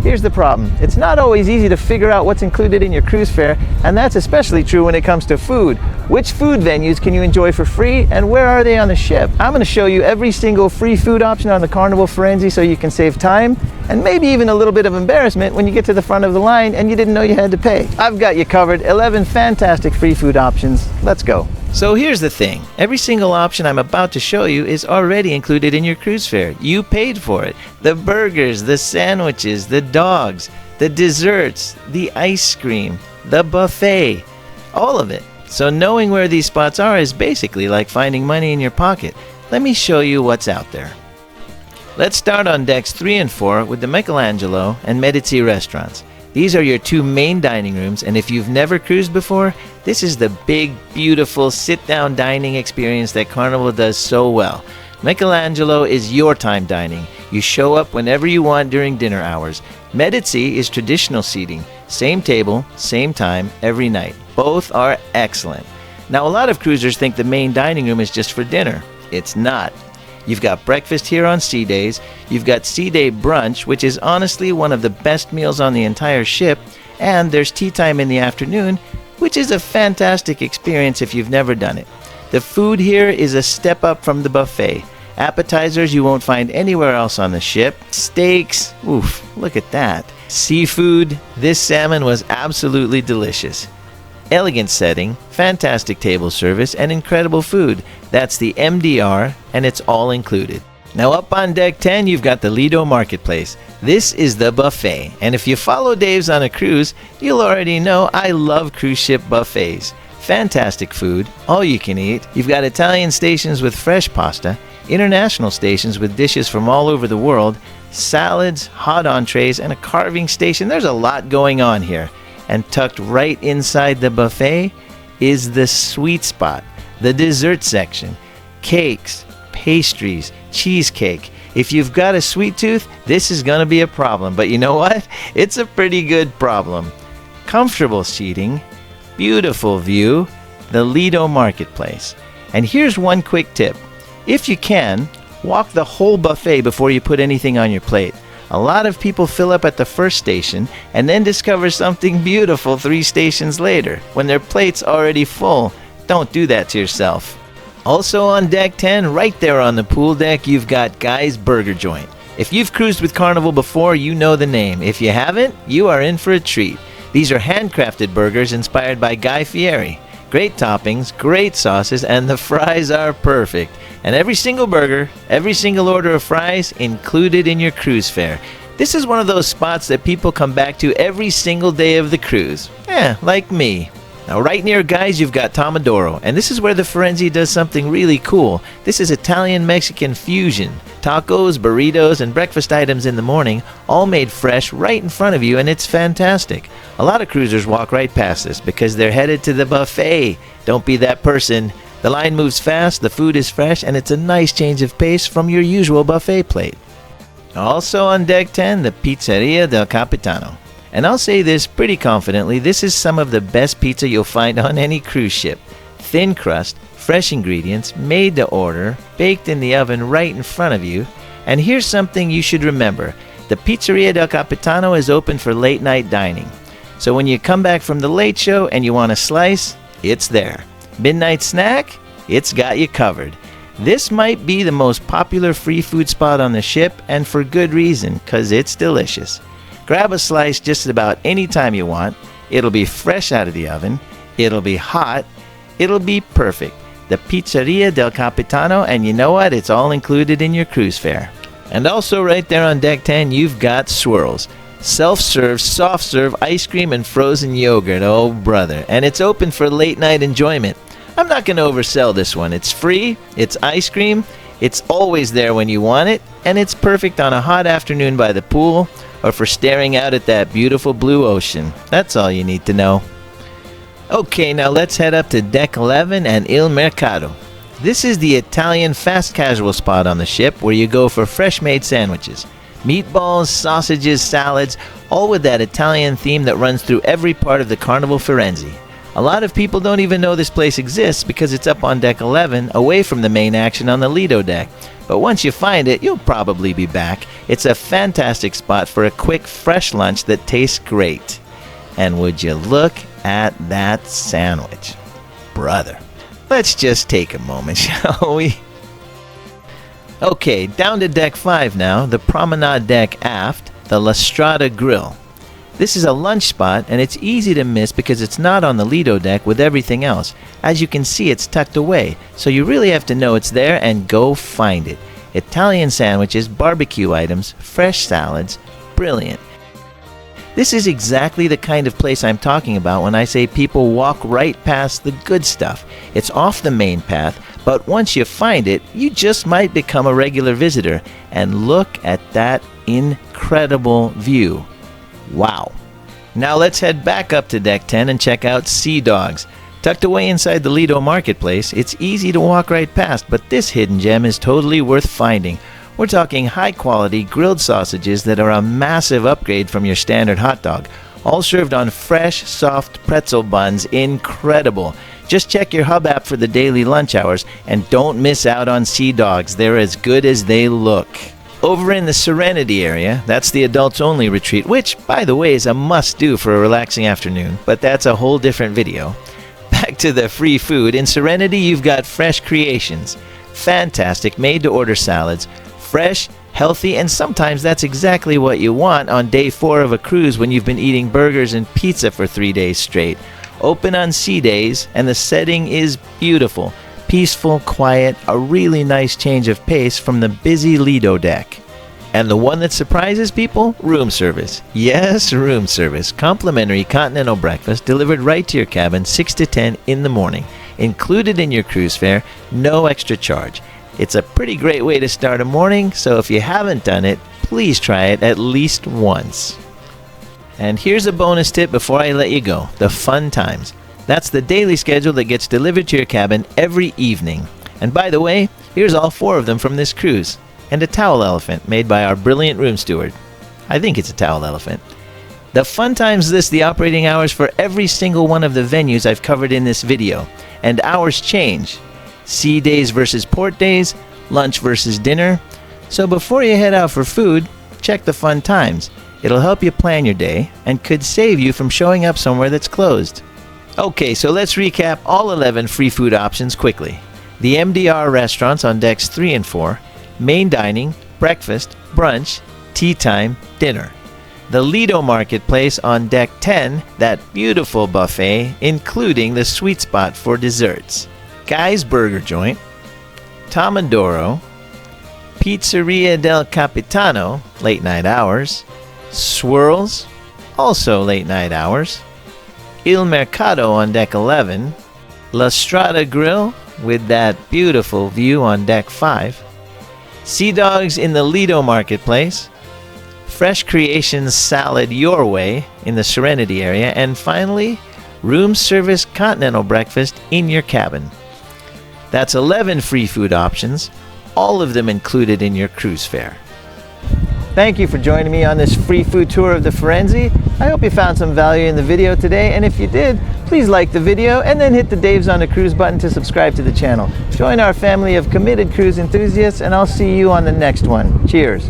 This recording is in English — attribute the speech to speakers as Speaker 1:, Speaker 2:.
Speaker 1: Here's the problem. It's not always easy to figure out what's included in your cruise fare, and that's especially true when it comes to food. Which food venues can you enjoy for free, and where are they on the ship? I'm going to show you every single free food option on the Carnival Firenze so you can save time, and maybe even a little bit of embarrassment when you get to the front of the line and you didn't know you had to pay. I've got you covered. 11 fantastic free food options. Let's go. So here's the thing. Every single option I'm about to show you is already included in your cruise fare. You paid for it. The burgers, the sandwiches, the dogs, the desserts, the ice cream, the buffet, all of it. So knowing where these spots are is basically like finding money in your pocket. Let me show you what's out there. Let's start on decks 3 and 4 with the Michelangelo and Medici restaurants. These are your two main dining rooms, and if you've never cruised before, this is the big, beautiful sit-down dining experience that Carnival does so well. Michelangelo is your time dining. You show up whenever you want during dinner hours. Medici is traditional seating. Same table, same time, every night. Both are excellent. Now, a lot of cruisers think the main dining room is just for dinner. It's not. You've got breakfast here on sea days. You've got sea day brunch, which is honestly one of the best meals on the entire ship. And there's tea time in the afternoon, which is a fantastic experience if you've never done it. The food here is a step up from the buffet. Appetizers you won't find anywhere else on the ship. Steaks, oof, look at that. Seafood, this salmon was absolutely delicious. Elegant setting, fantastic table service, and incredible food. That's the MDR, and it's all included. Now up on deck 10, you've got the Lido Marketplace. This is the buffet, and if you follow Dave's on a cruise, you'll already know I love cruise ship buffets. Fantastic food, all you can eat. You've got Italian stations with fresh pasta, international stations with dishes from all over the world, salads, hot entrees, and a carving station. There's a lot going on here. And tucked right inside the buffet is the sweet spot, the dessert section. Cakes, pastries, cheesecake. If you've got a sweet tooth, this is going to be a problem. But you know what? It's a pretty good problem. Comfortable seating, beautiful view, the Lido Marketplace. And here's one quick tip. If you can, walk the whole buffet before you put anything on your plate. A lot of people fill up at the first station and then discover something beautiful 3 stations later when their plate's already full. Don't do that to yourself. Also on deck 10, right there on the pool deck, you've got Guy's Burger Joint. If you've cruised with Carnival before, you know the name. If you haven't, you are in for a treat. These are handcrafted burgers inspired by Guy Fieri. Great toppings, great sauces, and the fries are perfect. And every single burger, every single order of fries included in your cruise fare. This is one of those spots that people come back to every single day of the cruise. Like me. Now right near Guy's you've got Tomodoro, and this is where the Firenze does something really cool. This is Italian-Mexican fusion. Tacos, burritos, and breakfast items in the morning, all made fresh right in front of you, and it's fantastic. A lot of cruisers walk right past this because they're headed to the buffet. Don't be that person. The line moves fast, the food is fresh, and it's a nice change of pace from your usual buffet plate. Also on deck 10, the Pizzeria del Capitano. And I'll say this pretty confidently, this is some of the best pizza you'll find on any cruise ship. Thin crust, fresh ingredients, made to order, baked in the oven right in front of you. And here's something you should remember. The Pizzeria del Capitano is open for late night dining. So when you come back from the late show and you want a slice, it's there. Midnight snack, it's got you covered. This might be the most popular free food spot on the ship, and for good reason, because it's delicious. Grab a slice just about any time you want. It'll be fresh out of the oven. It'll be hot. It'll be perfect. The Pizzeria del Capitano, and you know what? It's all included in your cruise fare. And also right there on deck 10, you've got Swirls. Self-serve, soft-serve ice cream and frozen yogurt. Oh, brother. And it's open for late-night enjoyment. I'm not going to oversell this one. It's free. It's ice cream. It's always there when you want it. And it's perfect on a hot afternoon by the pool or for staring out at that beautiful blue ocean. That's all you need to know. Okay, now let's head up to deck 11 and Il Mercato. This is the Italian fast casual spot on the ship where you go for fresh-made sandwiches. Meatballs, sausages, salads, all with that Italian theme that runs through every part of the Carnival Firenze. A lot of people don't even know this place exists because it's up on deck 11, away from the main action on the Lido deck. But once you find it, you'll probably be back. It's a fantastic spot for a quick, fresh lunch that tastes great. And would you look at that sandwich? Brother, let's just take a moment, shall we? Okay, down to deck 5 now, the promenade deck aft, the Strada Grill. This is a lunch spot, and it's easy to miss because it's not on the Lido deck with everything else. As you can see, it's tucked away, so you really have to know it's there and go find it. Italian sandwiches, barbecue items, fresh salads, brilliant. This is exactly the kind of place I'm talking about when I say people walk right past the good stuff. It's off the main path, but once you find it, you just might become a regular visitor. And look at that incredible view. Wow. Now let's head back up to deck 10 and check out Seadogs. Tucked away inside the Lido marketplace, it's easy to walk right past, but this hidden gem is totally worth finding. We're talking high-quality grilled sausages that are a massive upgrade from your standard hot dog, all served on fresh, soft pretzel buns. Incredible. Just check your Hub app for the daily lunch hours, and don't miss out on Seadogs. They're as good as they look. Over in the Serenity area, that's the adults-only retreat, which, by the way, is a must-do for a relaxing afternoon, but that's a whole different video. Back to the free food. In Serenity, you've got Fresh Creations. Fantastic, made-to-order salads. Fresh, healthy, and sometimes that's exactly what you want on day 4 of a cruise when you've been eating burgers and pizza for 3 days straight. Open on sea days, and the setting is beautiful. Peaceful, quiet, a really nice change of pace from the busy Lido deck. And the one that surprises people? Room service. Yes, room service. Complimentary continental breakfast delivered right to your cabin 6 to 10 in the morning. Included in your cruise fare, no extra charge. It's a pretty great way to start a morning, so if you haven't done it, please try it at least once. And here's a bonus tip before I let you go, the fun times. That's the daily schedule that gets delivered to your cabin every evening. And by the way, here's all 4 of them from this cruise. And a towel elephant made by our brilliant room steward. I think it's a towel elephant. The fun times list the operating hours for every single one of the venues I've covered in this video. And hours change. Sea days versus port days, lunch versus dinner. So before you head out for food, check the fun times. It'll help you plan your day and could save you from showing up somewhere that's closed. Okay, so let's recap all 11 free food options quickly. The MDR restaurants on decks 3 and 4, main dining, breakfast, brunch, tea time, dinner. The Lido marketplace on deck 10, that beautiful buffet, including the sweet spot for desserts. Guy's Burger Joint, Tomodoro, Pizzeria del Capitano, late night hours, Swirls, also late night hours, Il Mercato on deck 11, La Strada Grill with that beautiful view on deck 5, Seadogs in the Lido marketplace, Fresh Creations Salad Your Way in the Serenity area, and finally, room service continental breakfast in your cabin. That's 11 free food options, all of them included in your cruise fare. Thank you for joining me on this free food tour of the Firenze. I hope you found some value in the video today, and if you did, please like the video and then hit the Dave's on the Cruise button to subscribe to the channel. Join our family of committed cruise enthusiasts, and I'll see you on the next one. Cheers.